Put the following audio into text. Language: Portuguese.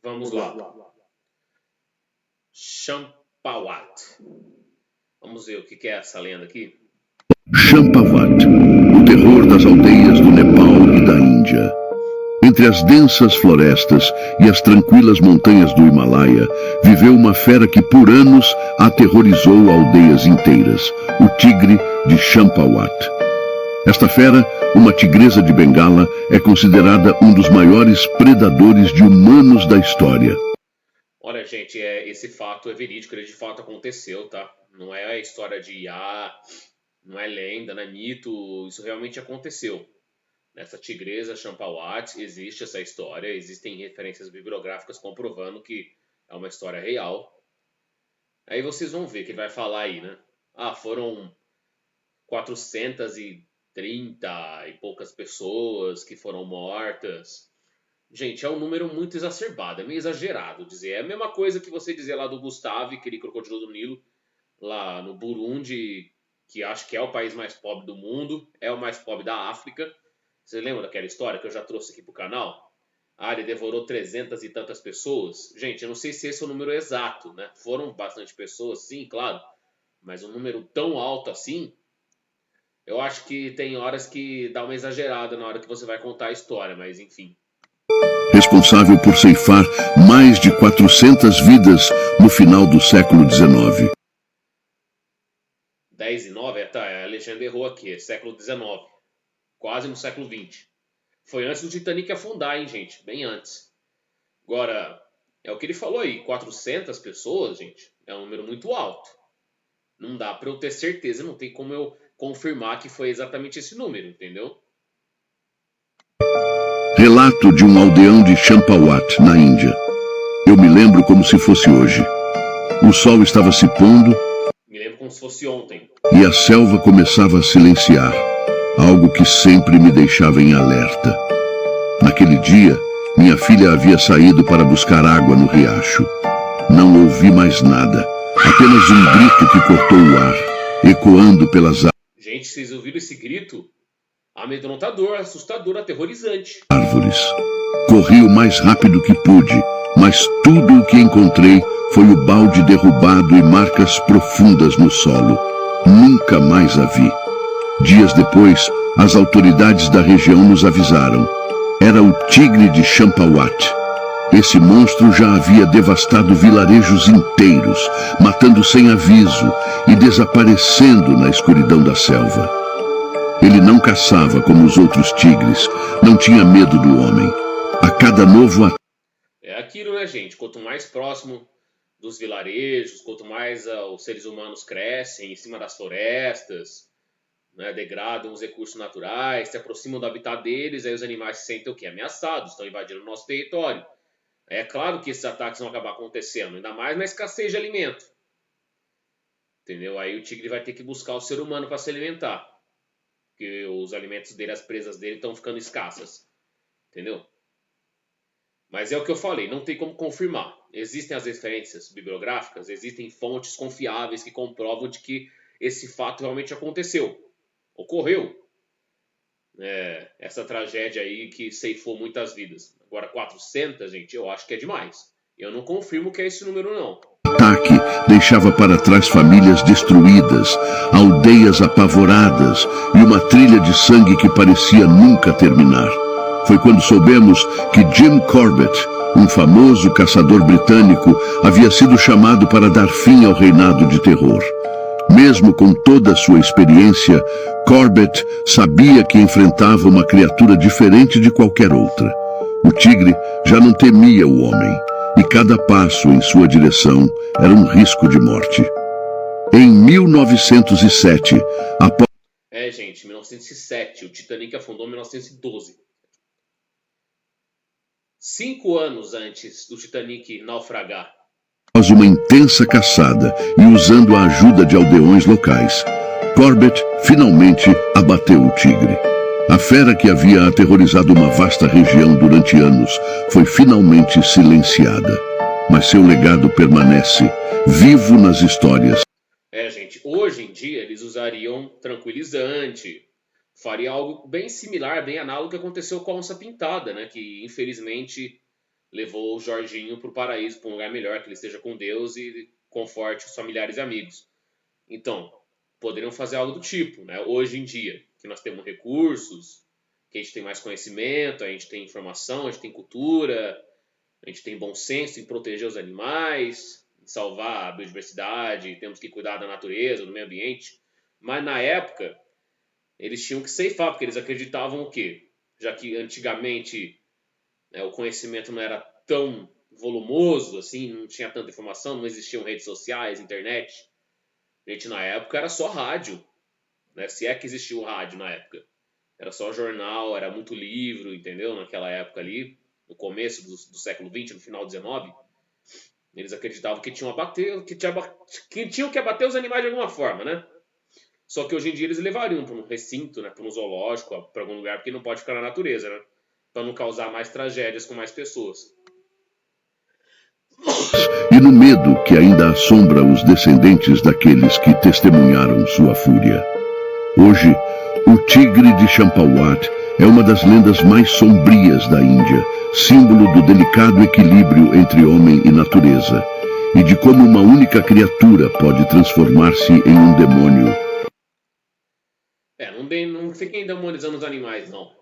Vamos lá. Champawat. Vamos ver o que é essa lenda aqui. Champawat, o terror das aldeias do Nepal e da Índia. Entre as densas florestas e as tranquilas montanhas do Himalaia, viveu uma fera que por anos aterrorizou aldeias inteiras, o tigre de Champawat. Esta fera, uma tigresa de Bengala, é considerada um dos maiores predadores de humanos da história. Olha, gente, esse fato é verídico, ele de fato aconteceu, tá? Não é história de não é lenda, não é mito, isso realmente aconteceu. Nessa tigresa Champawat existe essa história, existem referências bibliográficas comprovando que é uma história real. Aí vocês vão ver que ele vai falar aí, né? Foram 430 e poucas pessoas que foram mortas. Gente, é um número muito exacerbado, é meio exagerado dizer. É a mesma coisa que você dizer lá do Gustave, aquele crocodilo do Nilo, lá no Burundi, que acho que é o país mais pobre do mundo, é o mais pobre da África. Você lembra daquela história que eu já trouxe aqui pro canal? Ele devorou 300 e tantas pessoas. Gente, eu não sei se esse é o número exato, né? Foram bastante pessoas, sim, claro. Mas um número tão alto assim, eu acho que tem horas que dá uma exagerada na hora que você vai contar a história, mas enfim. Responsável por ceifar mais de 400 vidas no final do século XIX. 10 e 9, a legenda errou aqui, é século XIX. Quase no século XX. Foi antes do Titanic afundar, hein, gente? Bem antes. Agora, é o que ele falou aí, 400 pessoas, gente, é um número muito alto. Não dá para eu ter certeza, não tem como eu confirmar que foi exatamente esse número, entendeu? Relato de um aldeão de Champawat, na Índia. Eu me lembro como se fosse hoje. O sol estava se pondo. Me lembro como se fosse ontem. E a selva começava a silenciar, algo que sempre me deixava em alerta. Naquele dia, minha filha havia saído para buscar água no riacho. Não ouvi mais nada, apenas um grito que cortou o ar, ecoando pelas Gente, vocês ouviram esse grito? Amedrontador, assustador, aterrorizante. árvores. Corri o mais rápido que pude, mas tudo o que encontrei foi o balde derrubado e marcas profundas no solo. Nunca mais a vi. Dias depois, as autoridades da região nos avisaram. Era o tigre de Champawat. Esse monstro já havia devastado vilarejos inteiros, matando sem aviso e desaparecendo na escuridão da selva. Ele não caçava como os outros tigres, não tinha medo do homem. A cada novo ataque... É aquilo, né, gente? Quanto mais próximo dos vilarejos, quanto mais os seres humanos crescem em cima das florestas, né, degradam os recursos naturais, se aproximam do habitat deles, aí os animais se sentem o quê? Ameaçados, estão invadindo o nosso território. É claro que esses ataques vão acabar acontecendo, ainda mais na escassez de alimento. Entendeu? Aí o tigre vai ter que buscar o ser humano para se alimentar. Porque os alimentos dele, as presas dele estão ficando escassas. Entendeu? Mas é o que eu falei, não tem como confirmar. Existem as referências bibliográficas, existem fontes confiáveis que comprovam de que esse fato realmente aconteceu. Ocorreu. Essa tragédia aí que ceifou muitas vidas. Agora 400, gente, eu acho que é demais. Eu não confirmo que é esse número, não. O ataque deixava para trás famílias destruídas, aldeias apavoradas e uma trilha de sangue que parecia nunca terminar. Foi quando soubemos que Jim Corbett, um famoso caçador britânico, havia sido chamado para dar fim ao reinado de terror. Mesmo com toda a sua experiência, Corbett sabia que enfrentava uma criatura diferente de qualquer outra. O tigre já não temia o homem, e cada passo em sua direção era um risco de morte. Em 1907, após... Gente, 1907, o Titanic afundou em 1912. 5 anos antes do Titanic naufragar. Após uma intensa caçada e usando a ajuda de aldeões locais, Corbett finalmente abateu o tigre. A fera que havia aterrorizado uma vasta região durante anos foi finalmente silenciada. Mas seu legado permanece, vivo nas histórias. Gente, hoje em dia eles usariam tranquilizante, faria algo bem similar, bem análogo que aconteceu com a onça pintada, né? Que infelizmente levou o Jorginho para o paraíso, para um lugar melhor, que ele esteja com Deus e conforte os familiares e amigos. Então, poderiam fazer algo do tipo, né? Hoje em dia, que nós temos recursos, que a gente tem mais conhecimento, a gente tem informação, a gente tem cultura, a gente tem bom senso em proteger os animais, em salvar a biodiversidade, temos que cuidar da natureza, do meio ambiente. Mas na época, eles tinham que ceifar, porque eles acreditavam o quê? Já que antigamente, né, o conhecimento não era tão volumoso, assim, não tinha tanta informação, não existiam redes sociais, internet. Gente, na época era só rádio, né? Se é que existia o rádio na época. Era só jornal, era muito livro, entendeu? Naquela época ali, no começo do século XX, no final do XIX, eles acreditavam que tinham que abater os animais de alguma forma, né? Só que hoje em dia eles levariam para um recinto, né? Para um zoológico, para algum lugar, porque não pode ficar na natureza, né? Para não causar mais tragédias com mais pessoas. E no medo que ainda assombra os descendentes daqueles que testemunharam sua fúria. Hoje, o tigre de Champawat é uma das lendas mais sombrias da Índia, símbolo do delicado equilíbrio entre homem e natureza, e de como uma única criatura pode transformar-se em um demônio. Não fiquem demonizando os animais, não.